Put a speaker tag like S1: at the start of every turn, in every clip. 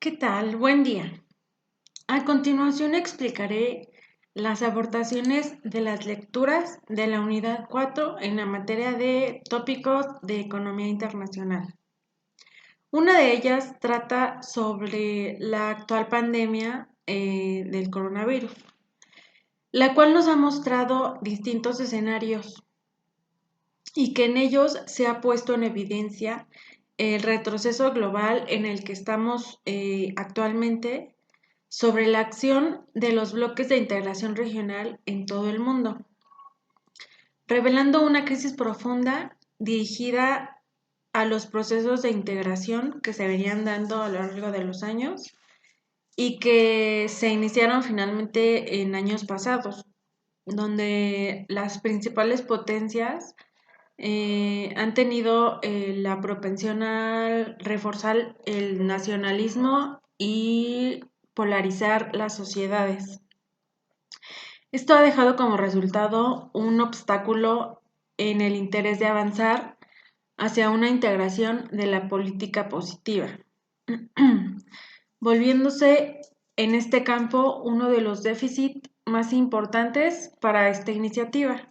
S1: ¿Qué tal? Buen día. A continuación explicaré las aportaciones de las lecturas de la unidad 4 en la materia de tópicos de economía internacional. Una de ellas trata sobre la actual pandemia del coronavirus, la cual nos ha mostrado distintos escenarios y que en ellos se ha puesto en evidencia el retroceso global en el que estamos actualmente sobre la acción de los bloques de integración regional en todo el mundo, revelando una crisis profunda dirigida a los procesos de integración que se venían dando a lo largo de los años y que se iniciaron finalmente en años pasados, donde las principales potencias han tenido la propensión a reforzar el nacionalismo y polarizar las sociedades. Esto ha dejado como resultado un obstáculo en el interés de avanzar hacia una integración de la política positiva, volviéndose en este campo uno de los déficits más importantes para esta iniciativa.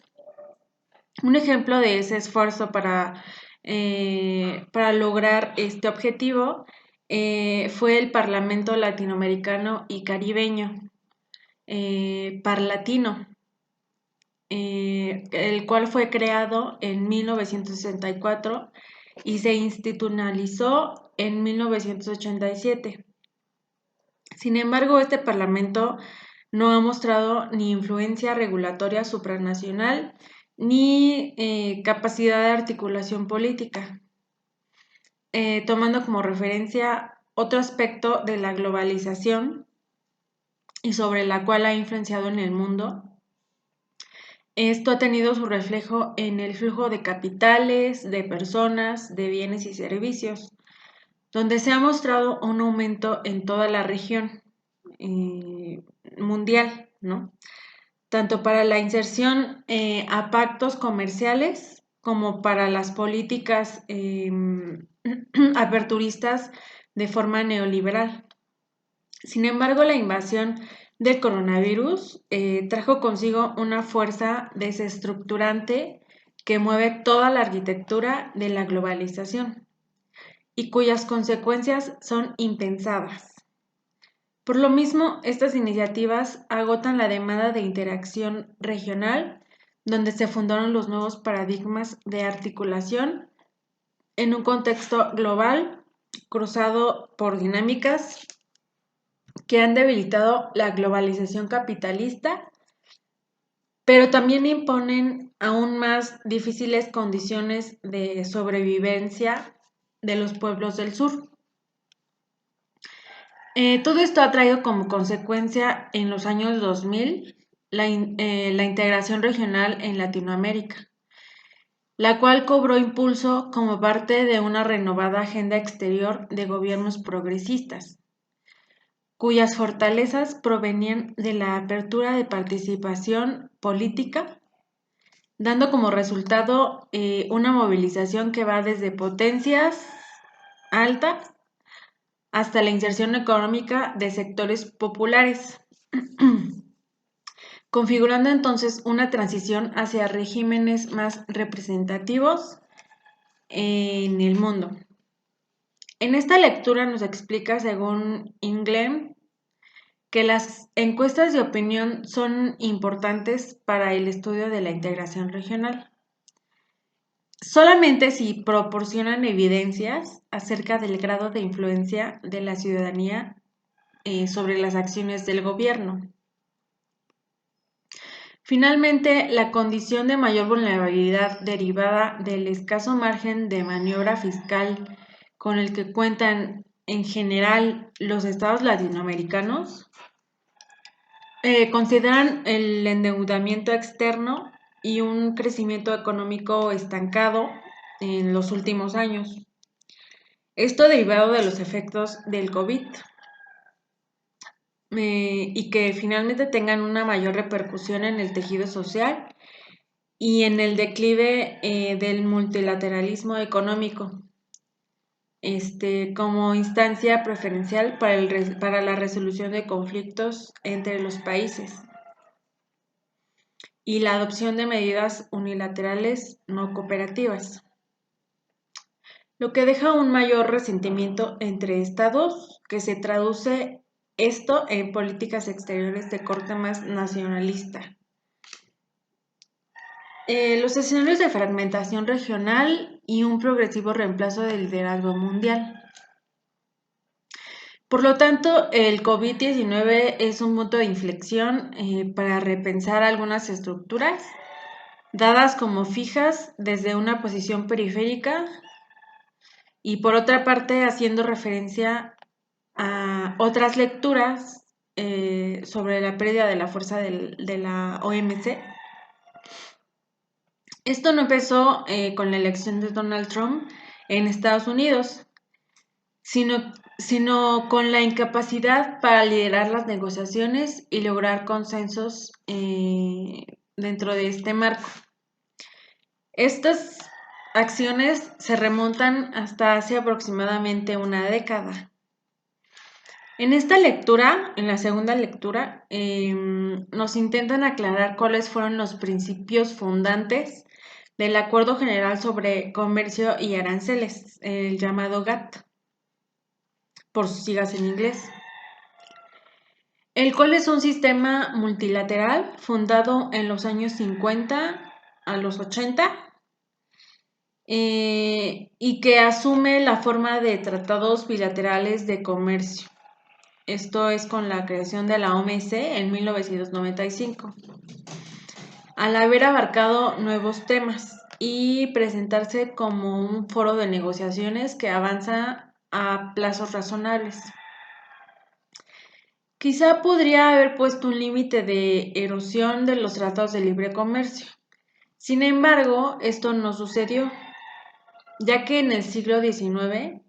S1: Un ejemplo de ese esfuerzo para lograr este objetivo fue el Parlamento Latinoamericano y Caribeño, Parlatino, el cual fue creado en 1964 y se institucionalizó en 1987. Sin embargo, este Parlamento no ha mostrado ni influencia regulatoria supranacional ni capacidad de articulación política, tomando como referencia otro aspecto de la globalización y sobre la cual ha influenciado en el mundo. Esto ha tenido su reflejo en el flujo de capitales, de personas, de bienes y servicios, donde se ha mostrado un aumento en toda la región mundial, ¿no? Tanto para la inserción a pactos comerciales como para las políticas aperturistas de forma neoliberal. Sin embargo, la invasión del coronavirus trajo consigo una fuerza desestructurante que mueve toda la arquitectura de la globalización y cuyas consecuencias son impensadas. Por lo mismo, estas iniciativas agotan la demanda de interacción regional, donde se fundaron los nuevos paradigmas de articulación en un contexto global cruzado por dinámicas que han debilitado la globalización capitalista, pero también imponen aún más difíciles condiciones de sobrevivencia de los pueblos del sur. Todo esto ha traído como consecuencia en los años 2000 la integración regional en Latinoamérica, la cual cobró impulso como parte de una renovada agenda exterior de gobiernos progresistas, cuyas fortalezas provenían de la apertura de participación política, dando como resultado una movilización que va desde potencias altas hasta la inserción económica de sectores populares, configurando entonces una transición hacia regímenes más representativos en el mundo. En esta lectura nos explica, según Inglem, que las encuestas de opinión son importantes para el estudio de la integración regional, solamente si proporcionan evidencias acerca del grado de influencia de la ciudadanía sobre las acciones del gobierno. Finalmente, la condición de mayor vulnerabilidad derivada del escaso margen de maniobra fiscal con el que cuentan en general los estados latinoamericanos consideran el endeudamiento externo y un crecimiento económico estancado en los últimos años. Esto derivado de los efectos del COVID y que finalmente tengan una mayor repercusión en el tejido social y en el declive del multilateralismo económico, como instancia preferencial para la resolución de conflictos entre los países y la adopción de medidas unilaterales no cooperativas, lo que deja un mayor resentimiento entre estados que se traduce esto en políticas exteriores de corte más nacionalista. Los escenarios de fragmentación regional y un progresivo reemplazo del liderazgo mundial. Por lo tanto, el COVID-19 es un punto de inflexión para repensar algunas estructuras, dadas como fijas desde una posición periférica y por otra parte haciendo referencia a otras lecturas sobre la pérdida de la fuerza de la OMC. Esto no empezó con la elección de Donald Trump en Estados Unidos, sino con la incapacidad para liderar las negociaciones y lograr consensos dentro de este marco. Estas acciones se remontan hasta hace aproximadamente una década. En esta lectura, en la segunda lectura, nos intentan aclarar cuáles fueron los principios fundantes del Acuerdo General sobre Comercio y Aranceles, el llamado GATT, por sus siglas en inglés, el cual es un sistema multilateral fundado en los años 50 a los 80 y que asume la forma de tratados bilaterales de comercio. Esto es con la creación de la OMC en 1995. Al haber abarcado nuevos temas y presentarse como un foro de negociaciones que avanza a plazos razonables. Quizá podría haber puesto un límite de erosión de los tratados de libre comercio. Sin embargo, esto no sucedió, ya que en el siglo XIX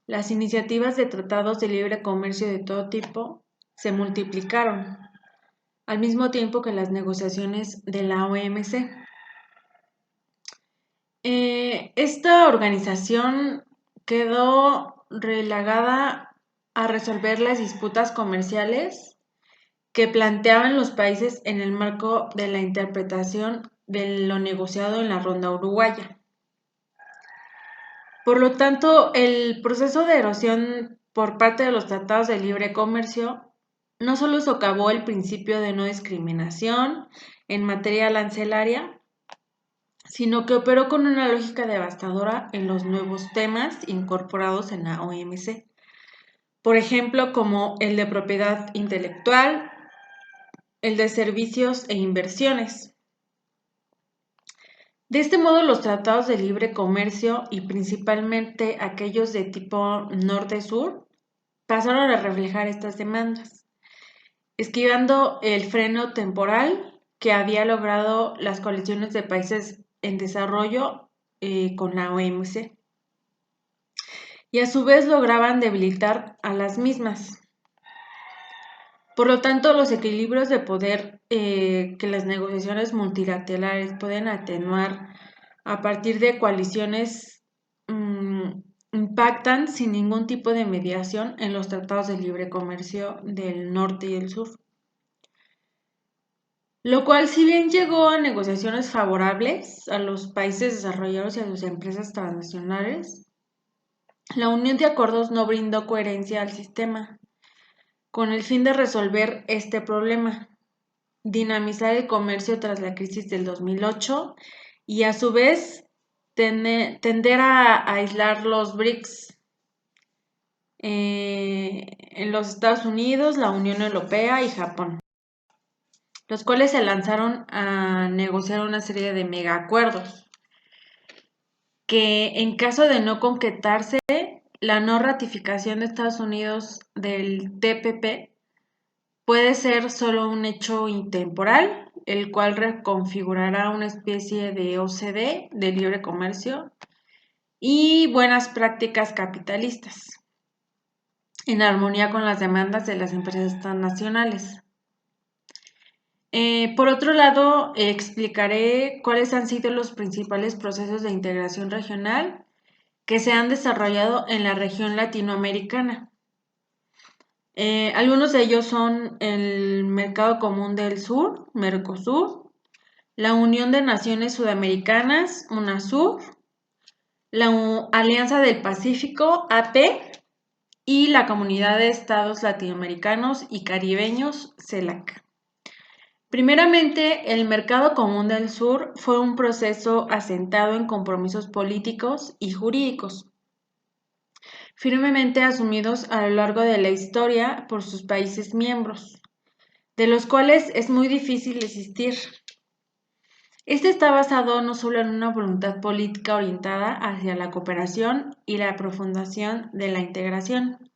S1: las iniciativas de tratados de libre comercio de todo tipo se multiplicaron, al mismo tiempo que las negociaciones de la OMC. Esta organización quedó relegada a resolver las disputas comerciales que planteaban los países en el marco de la interpretación de lo negociado en la ronda uruguaya. Por lo tanto, el proceso de erosión por parte de los tratados de libre comercio no solo socavó el principio de no discriminación en materia arancelaria, sino que operó con una lógica devastadora en los nuevos temas incorporados en la OMC. Por ejemplo, como el de propiedad intelectual, el de servicios e inversiones. De este modo, los tratados de libre comercio y principalmente aquellos de tipo norte-sur pasaron a reflejar estas demandas, esquivando el freno temporal que había logrado las coaliciones de países en desarrollo con la OMC. Y a su vez lograban debilitar a las mismas. Por lo tanto, los equilibrios de poder que las negociaciones multilaterales pueden atenuar a partir de coaliciones impactan sin ningún tipo de mediación en los tratados de libre comercio del norte y del sur. Lo cual, si bien llegó a negociaciones favorables a los países desarrollados y a sus empresas transnacionales, la unión de acuerdos no brindó coherencia al sistema, con el fin de resolver este problema, dinamizar el comercio tras la crisis del 2008 y a su vez tender a aislar los BRICS en los Estados Unidos, la Unión Europea y Japón, los cuales se lanzaron a negociar una serie de megaacuerdos que en caso de no concretarse, la no ratificación de Estados Unidos del TPP puede ser solo un hecho intemporal, el cual reconfigurará una especie de OCDE de libre comercio y buenas prácticas capitalistas, en armonía con las demandas de las empresas transnacionales. Por otro lado, explicaré cuáles han sido los principales procesos de integración regional que se han desarrollado en la región latinoamericana. Algunos de ellos son el Mercado Común del Sur, Mercosur, la Unión de Naciones Sudamericanas, UNASUR, la Alianza del Pacífico, AP, y la Comunidad de Estados Latinoamericanos y Caribeños, CELAC. Primeramente, el Mercado Común del Sur fue un proceso asentado en compromisos políticos y jurídicos, firmemente asumidos a lo largo de la historia por sus países miembros, de los cuales es muy difícil desistir. Este está basado no solo en una voluntad política orientada hacia la cooperación y la profundización de la integración,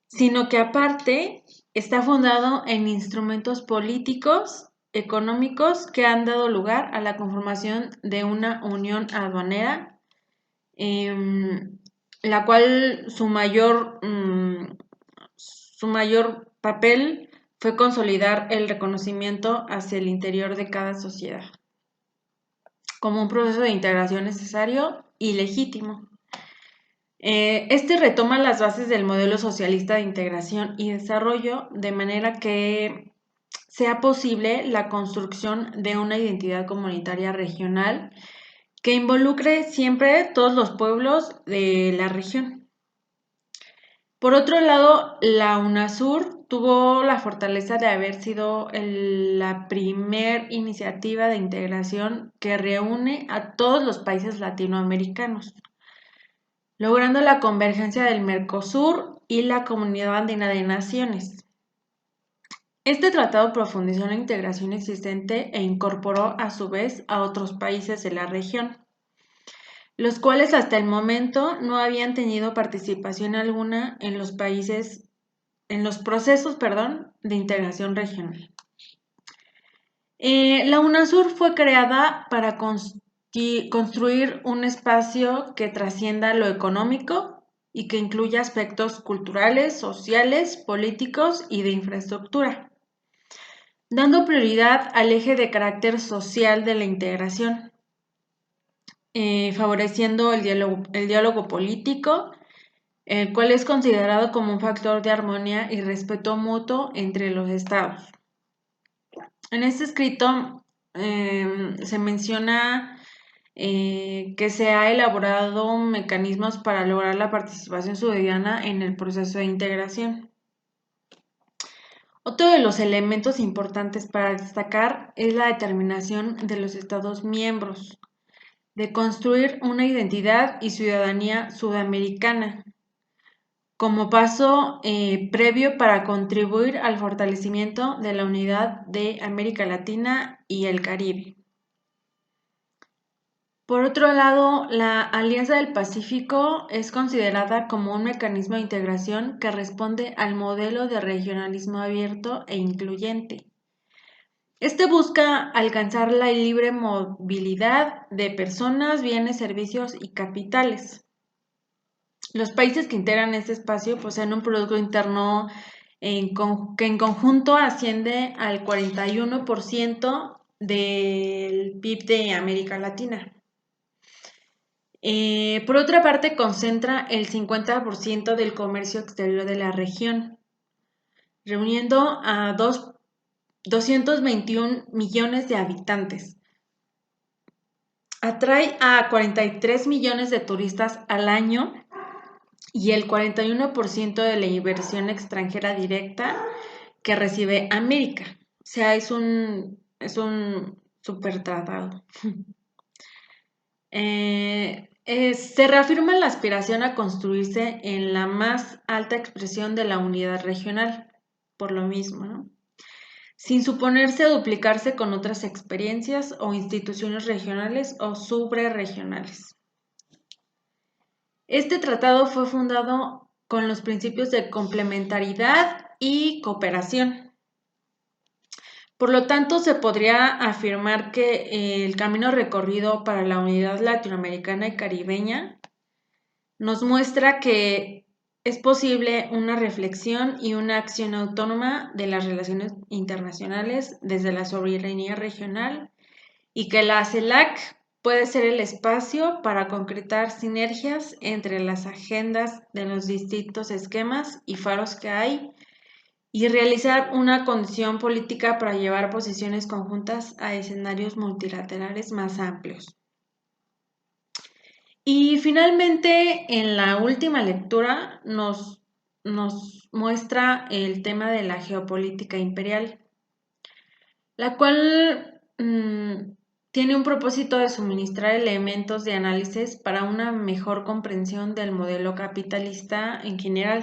S1: sino que aparte está fundado en instrumentos políticos, económicos que han dado lugar a la conformación de una unión aduanera, la cual su mayor papel fue consolidar el reconocimiento hacia el interior de cada sociedad, como un proceso de integración necesario y legítimo. Este retoma las bases del modelo socialista de integración y desarrollo de manera que sea posible la construcción de una identidad comunitaria regional que involucre siempre todos los pueblos de la región. Por otro lado, la UNASUR tuvo la fortaleza de haber sido la primer iniciativa de integración que reúne a todos los países latinoamericanos, logrando la convergencia del Mercosur y la Comunidad Andina de Naciones. Este tratado profundizó en la integración existente e incorporó a su vez a otros países de la región, los cuales hasta el momento no habían tenido participación alguna en los procesos, de integración regional. La UNASUR fue creada para construir un espacio que trascienda lo económico y que incluya aspectos culturales, sociales, políticos y de infraestructura, dando prioridad al eje de carácter social de la integración, favoreciendo el diálogo político, el cual es considerado como un factor de armonía y respeto mutuo entre los estados. En este escrito se menciona que se ha elaborado mecanismos para lograr la participación ciudadana en el proceso de integración. Otro de los elementos importantes para destacar es la determinación de los Estados miembros de construir una identidad y ciudadanía sudamericana como paso previo para contribuir al fortalecimiento de la unidad de América Latina y el Caribe. Por otro lado, la Alianza del Pacífico es considerada como un mecanismo de integración que responde al modelo de regionalismo abierto e incluyente. Este busca alcanzar la libre movilidad de personas, bienes, servicios y capitales. Los países que integran este espacio poseen un Producto Interno que en conjunto asciende al 41% del PIB de América Latina. Por otra parte, concentra el 50% del comercio exterior de la región, reuniendo a 221 millones de habitantes. Atrae a 43 millones de turistas al año y el 41% de la inversión extranjera directa que recibe América. O sea, es un super tratado. Se reafirma la aspiración a construirse en la más alta expresión de la unidad regional, por lo mismo, ¿no? Sin suponerse duplicarse con otras experiencias o instituciones regionales o suprarregionales. Este tratado fue fundado con los principios de complementariedad y cooperación. Por lo tanto, se podría afirmar que el camino recorrido para la unidad latinoamericana y caribeña nos muestra que es posible una reflexión y una acción autónoma de las relaciones internacionales desde la soberanía regional y que la CELAC puede ser el espacio para concretar sinergias entre las agendas de los distintos esquemas y faros que hay y realizar una condición política para llevar posiciones conjuntas a escenarios multilaterales más amplios. Y finalmente, en la última lectura nos muestra el tema de la geopolítica imperial, la cual tiene un propósito de suministrar elementos de análisis para una mejor comprensión del modelo capitalista en general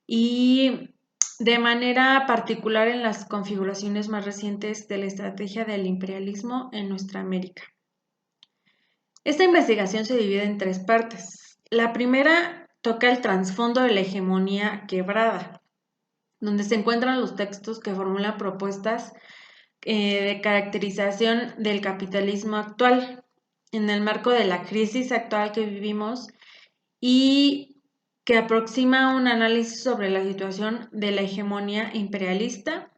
S1: y de manera particular en las configuraciones más recientes de la estrategia del imperialismo en nuestra América. Esta investigación se divide en 3 partes. La primera toca el trasfondo de la hegemonía quebrada, donde se encuentran los textos que formulan propuestas de caracterización del capitalismo actual en el marco de la crisis actual que vivimos y que aproxima un análisis sobre la situación de la hegemonía imperialista,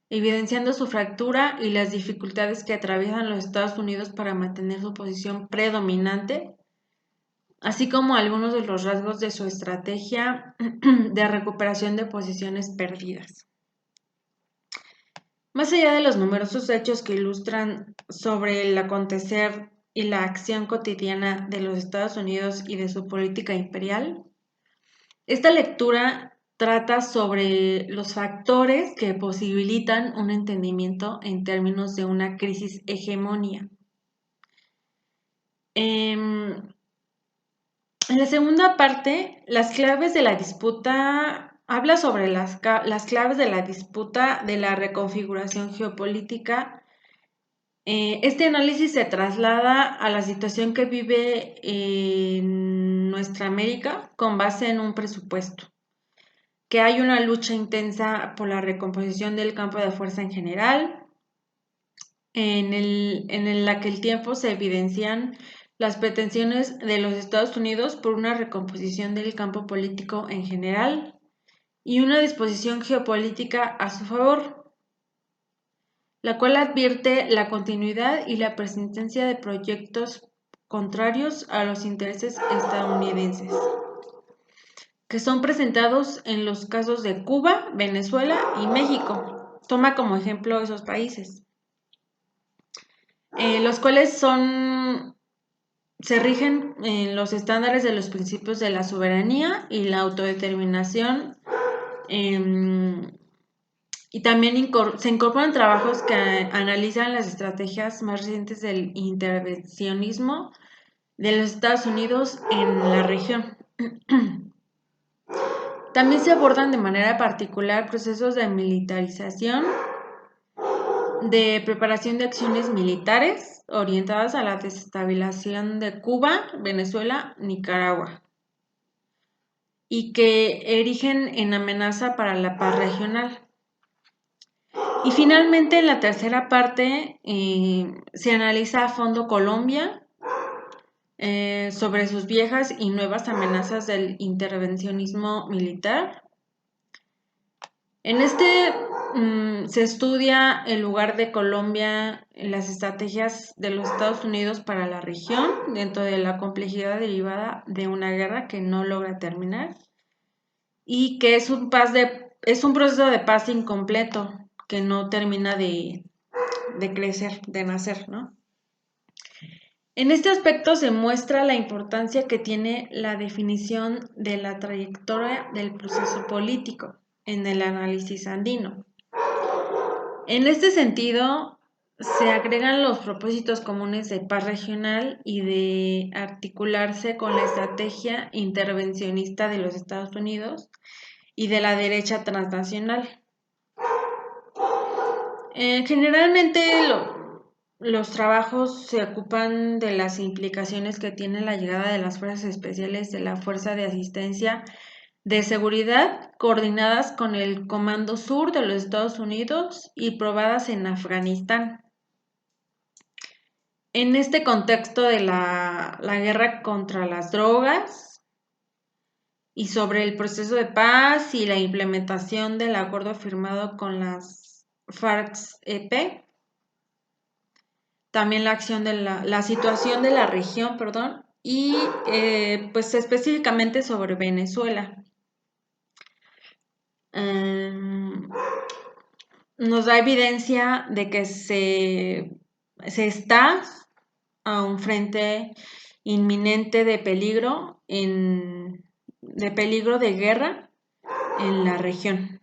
S1: evidenciando su fractura y las dificultades que atraviesan los Estados Unidos para mantener su posición predominante, así como algunos de los rasgos de su estrategia de recuperación de posiciones perdidas. Más allá de los numerosos hechos que ilustran sobre el acontecer y la acción cotidiana de los Estados Unidos y de su política imperial, esta lectura trata sobre los factores que posibilitan un entendimiento en términos de una crisis hegemonía. En la segunda parte, las claves de la disputa, habla sobre las claves de la disputa de la reconfiguración geopolítica. Este análisis se traslada a la situación que vive en nuestra América con base en un presupuesto, que hay una lucha intensa por la recomposición del campo de fuerza en general, en la que el tiempo se evidencian las pretensiones de los Estados Unidos por una recomposición del campo político en general y una disposición geopolítica a su favor, la cual advierte la continuidad y la persistencia de proyectos contrarios a los intereses estadounidenses, que son presentados en los casos de Cuba, Venezuela y México. Toma como ejemplo esos países, los cuales se rigen en los estándares de los principios de la soberanía y la autodeterminación, y también se incorporan trabajos que analizan las estrategias más recientes del intervencionismo de los Estados Unidos en la región. También se abordan de manera particular procesos de militarización, de preparación de acciones militares orientadas a la desestabilización de Cuba, Venezuela, Nicaragua, y que erigen en amenaza para la paz regional. Y finalmente, en la tercera parte, se analiza a fondo Colombia sobre sus viejas y nuevas amenazas del intervencionismo militar. En este se estudia el lugar de Colombia en las estrategias de los Estados Unidos para la región dentro de la complejidad derivada de una guerra que no logra terminar y que es un proceso de paz incompleto que no termina de crecer, de nacer, ¿no? En este aspecto se muestra la importancia que tiene la definición de la trayectoria del proceso político en el análisis andino. En este sentido, se agregan los propósitos comunes de paz regional y de articularse con la estrategia intervencionista de los Estados Unidos y de la derecha transnacional. Generalmente los trabajos se ocupan de las implicaciones que tiene la llegada de las fuerzas especiales de la Fuerza de Asistencia de Seguridad, coordinadas con el Comando Sur de los Estados Unidos y probadas en Afganistán. En este contexto de la guerra contra las drogas y sobre el proceso de paz y la implementación del acuerdo firmado con las FARC-EP, también la acción de la situación de la región, perdón, y pues específicamente sobre Venezuela. Nos da evidencia de que se está a un frente inminente de peligro de guerra en la región.